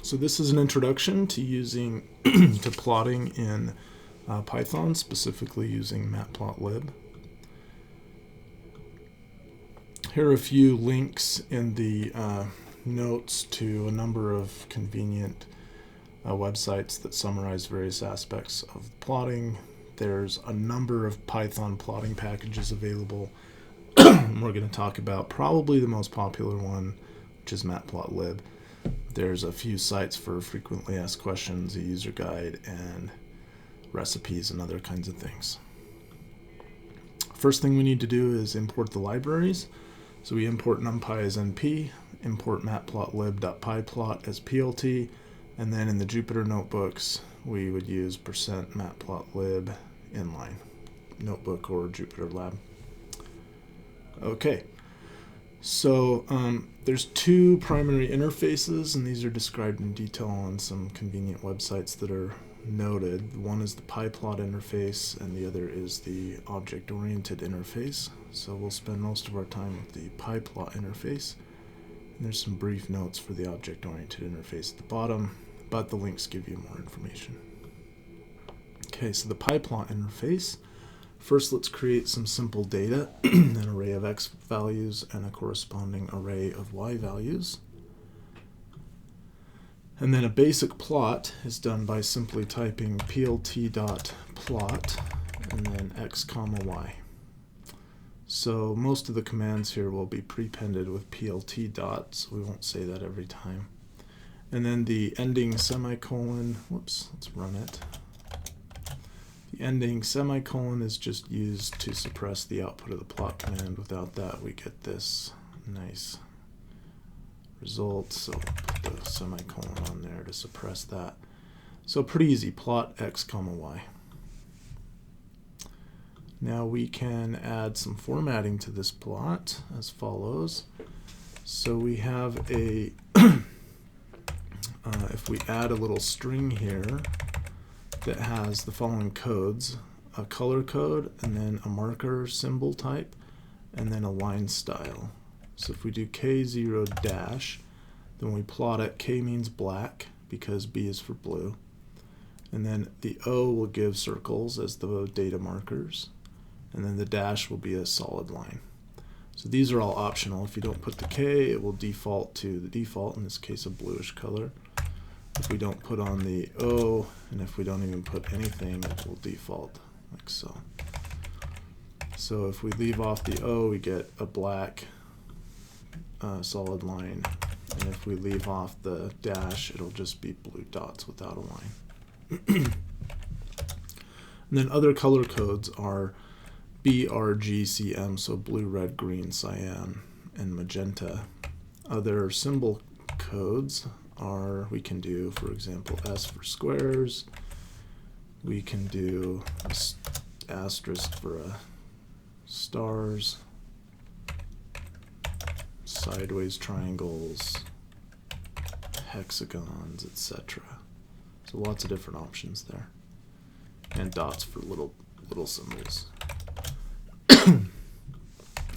So this is an introduction to using to plotting in Python, specifically using Matplotlib. Here are a few links in the notes to a number of convenient websites that summarize various aspects of plotting. There's a number of Python plotting packages available. We're going to talk about probably the most popular one, which is Matplotlib. There's a few sites for frequently asked questions, a user guide, and recipes and other kinds of things. First thing we need to do is import the libraries. So we import numpy as np, import matplotlib.pyplot as plt, and then in the Jupyter notebooks we would use %matplotlib inline notebook or Jupyter lab. Okay. So there's two primary interfaces, and these are described in detail on some convenient websites that are noted. One is the pyplot interface, and the other is the object-oriented interface. So we'll spend most of our time with the pyplot interface. And there's some brief notes for the object-oriented interface at the bottom, but the links give you more information. Okay, so the pyplot interface. First, let's create some simple data, an array of x values and a corresponding array of y values. And then a basic plot is done by simply typing plt.plot and then x comma y. So most of the commands here will be prepended with plt dot, so we won't say that every time. And then the ending semicolon, whoops, let's run it. The ending semicolon is just used to suppress the output of the plot command. Without that, we get this nice result. So we'll put the semicolon on there to suppress that. So pretty easy, plot x comma y. Now we can add some formatting to this plot as follows. So we have a, if we add a little string here, that has the following codes: a color code, and then a marker symbol type, and then a line style. So if we do K0 dash, then we plot it. K means black because B is for blue. And then the O will give circles as the data markers. And then the dash will be a solid line. So these are all optional. If you don't put the K, it will default to the default, in this case a bluish color. If we don't put on the O, and if we don't even put anything, it will default like so. So if we leave off the O, we get a black solid line. And if we leave off the dash, it'll just be blue dots without a line. And then other color codes are B, R, G, C, M, so blue, red, green, cyan, and magenta. Other symbol codes are, we can do, for example, S for squares. We can do asterisk for stars, sideways triangles, hexagons, etc. So lots of different options there. And dots for little symbols.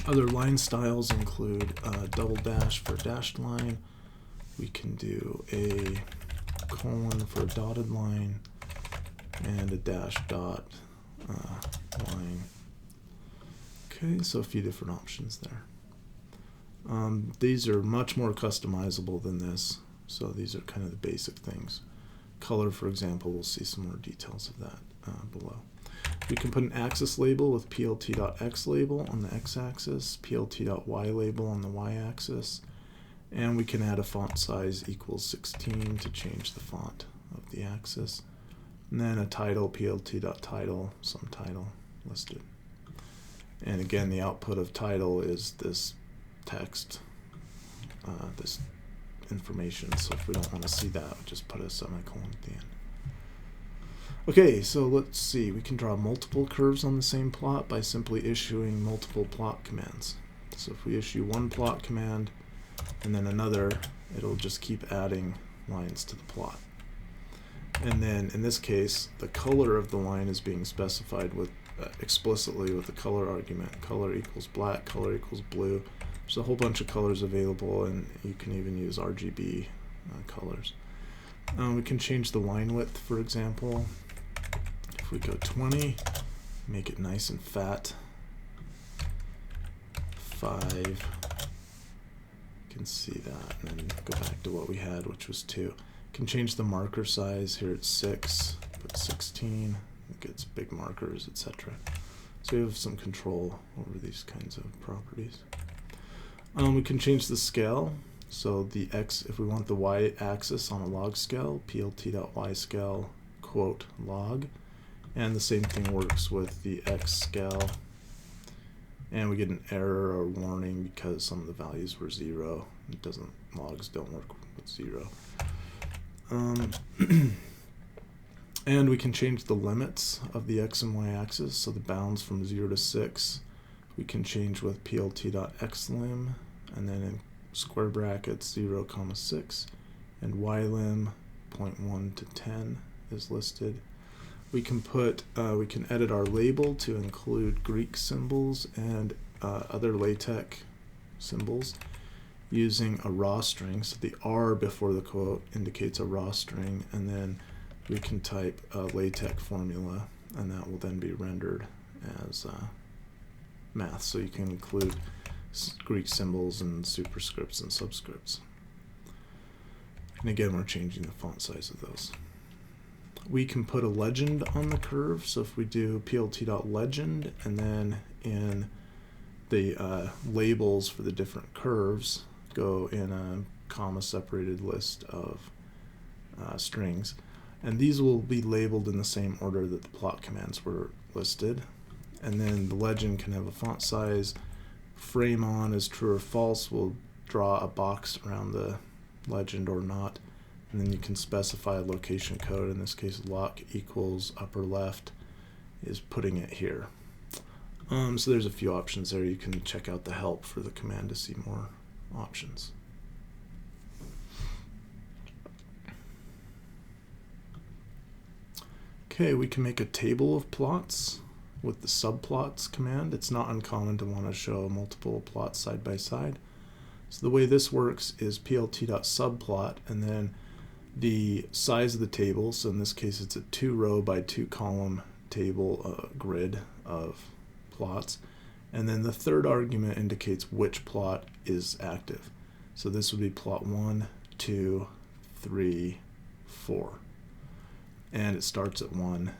Other line styles include double dash for a dashed line. We can do a colon for a dotted line and a dash dot line. Okay, so a few different options there. These are much more customizable than this, so these are kind of the basic things. Color, for example, we'll see some more details of that below. We can put an axis label with plt.x label on the x-axis, plt.y label on the y-axis, and we can add a font size equals 16 to change the font of the axis. And then a title, plt.title, some title listed. And again, the output of title is this text, this information. So if we don't want to see that, we'll just put a semicolon at the end. Okay, so let's see. We can draw multiple curves on the same plot by simply issuing multiple plot commands. So if we issue one plot command and then another, it'll just keep adding lines to the plot. And then in this case, the color of the line is being specified with explicitly with the color argument. Color equals black, color equals blue. There's a whole bunch of colors available, and you can even use RGB colors. We can change the line width, for example. If we go 20, make it nice and fat. 5. You can see that, and then go back to what we had, which was 2. You can change the marker size. Here it's 6, put 16. It gets big markers, etc. So we have some control over these kinds of properties. We can change the scale. So the x, if we want the y-axis on a log scale, plt.yscale quote log, and the same thing works with the x scale. And we get an error or warning because some of the values were 0. It doesn't, logs don't work with 0. And we can change the limits of the x and y axis, so the bounds from 0 to 6 we can change with plt.xlim, and then in square brackets 0, 6, and ylim 0.1 to 10 is listed. We can edit our label to include Greek symbols and other LaTeX symbols using a raw string. So the R before the quote indicates a raw string, and then we can type a LaTeX formula, and that will then be rendered as math. So you can include Greek symbols and superscripts and subscripts. And again, we're changing the font size of those. We can put a legend on the curve. So if we do plt.legend, and then in the labels for the different curves, go in a comma separated list of strings. And these will be labeled in the same order that the plot commands were listed. And then the legend can have a font size. Frame on is true or false. We'll draw a box around the legend or not. And then you can specify a location code. In this case, lock equals upper left is putting it here. So there's a few options there. You can check out the help for the command to see more options. Okay, we can make a table of plots with the subplots command. It's not uncommon to want to show multiple plots side by side. So the way this works is plt.subplot, and then the size of the table, so in this case it's a 2-row by 2-column table grid of plots, and then the third argument indicates which plot is active. So this would be plot 1, 2, 3, 4. And it starts at 1,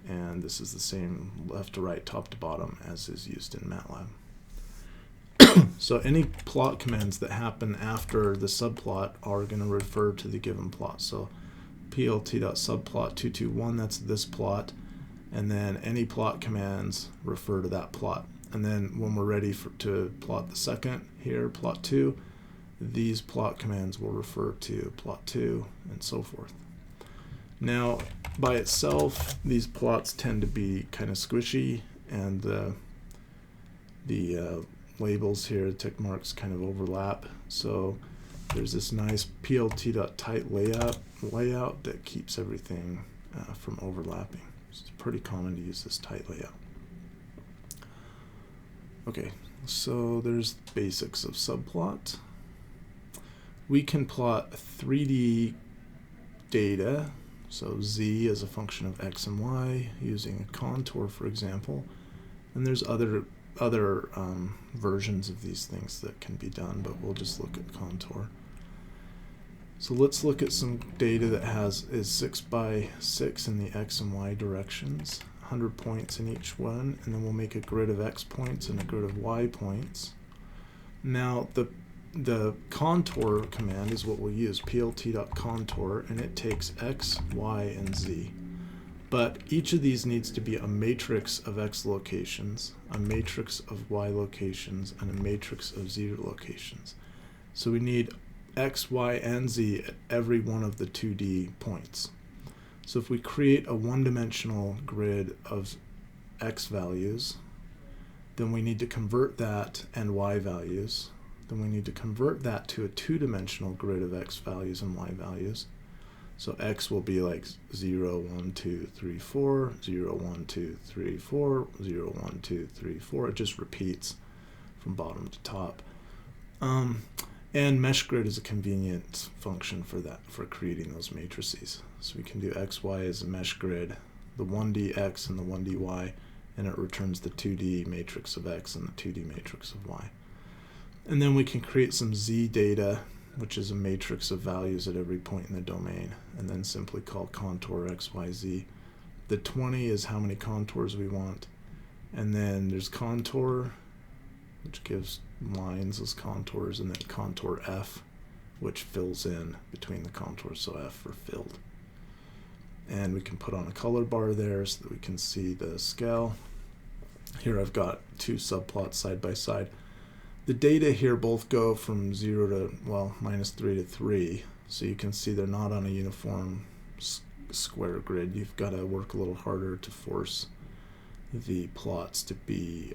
and this is the same left to right, top to bottom as is used in MATLAB. So any plot commands that happen after the subplot are going to refer to the given plot. So plt.subplot221, that's this plot, and then any plot commands refer to that plot. And then when we're ready to plot the second here, plot 2, these plot commands will refer to plot 2, and so forth. Now, by itself, these plots tend to be kind of squishy, and the labels here, the tick marks, kind of overlap. So there's this nice plt.tight layout that keeps everything from overlapping. It's pretty common to use this tight layout. Okay, so there's the basics of subplot. We can plot 3D data. So z is a function of x and y using a contour, for example. And there's other versions of these things that can be done, but we'll just look at contour. So let's look at some data that is 6 by 6 in the x and y directions, 100 points in each one, and then we'll make a grid of x points and a grid of y points. Now the contour command is what we'll use, plt.contour, and it takes x, y, and z. But each of these needs to be a matrix of x locations, a matrix of y locations, and a matrix of z locations. So we need x, y, and z at every one of the 2D points. So if we create a one-dimensional grid of x values, then we need to convert that and y values. Then we need to convert that to a two-dimensional grid of x values and y values. So x will be like 0, 1, 2, 3, 4, 0, 1, 2, 3, 4, 0, 1, 2, 3, 4. It just repeats from bottom to top. And meshgrid is a convenient function for that, for creating those matrices. So we can do xy as a meshgrid, the 1D x and the 1D y, and it returns the 2D matrix of x and the 2D matrix of y. And then we can create some z data, which is a matrix of values at every point in the domain, and then simply call contour xyz. The 20 is how many contours we want, and then there's contour, which gives lines as contours, and then contour f, which fills in between the contours, so f for filled. And we can put on a color bar there so that we can see the scale. Here I've got two subplots side by side. The data here both go from 0 to, well, -3 to 3, so you can see they're not on a uniform square grid. You've got to work a little harder to force the plots to be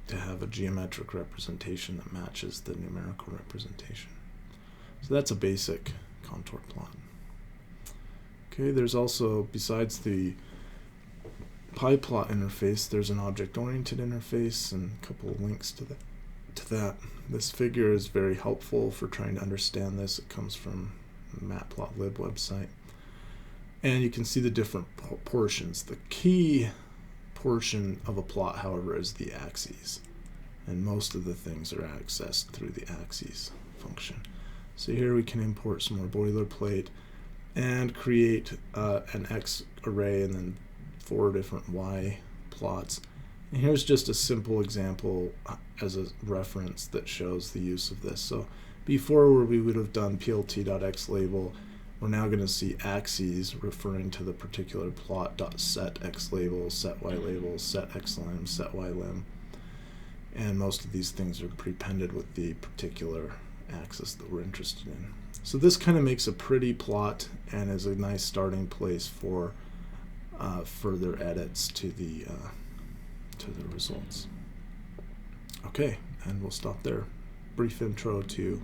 to have a geometric representation that matches the numerical representation. So that's a basic contour plot. Okay, there's also, besides the PyPlot interface, there's an object-oriented interface and a couple of links to that. This figure is very helpful for trying to understand this. It comes from the Matplotlib website. And you can see the different portions. The key portion of a plot, however, is the axes. And most of the things are accessed through the axes function. So here we can import some more boilerplate and create an X array and then 4 different Y plots. And here's just a simple example as a reference that shows the use of this. So before, where we would have done plt.xlabel, we're now going to see axes referring to the particular plot.set xlabel, set ylabel, set xlim, set ylim. And most of these things are prepended with the particular axis that we're interested in. So this kind of makes a pretty plot and is a nice starting place for further edits to the results. Okay, and we'll stop there. Brief intro to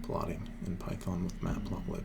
plotting in Python with Matplotlib.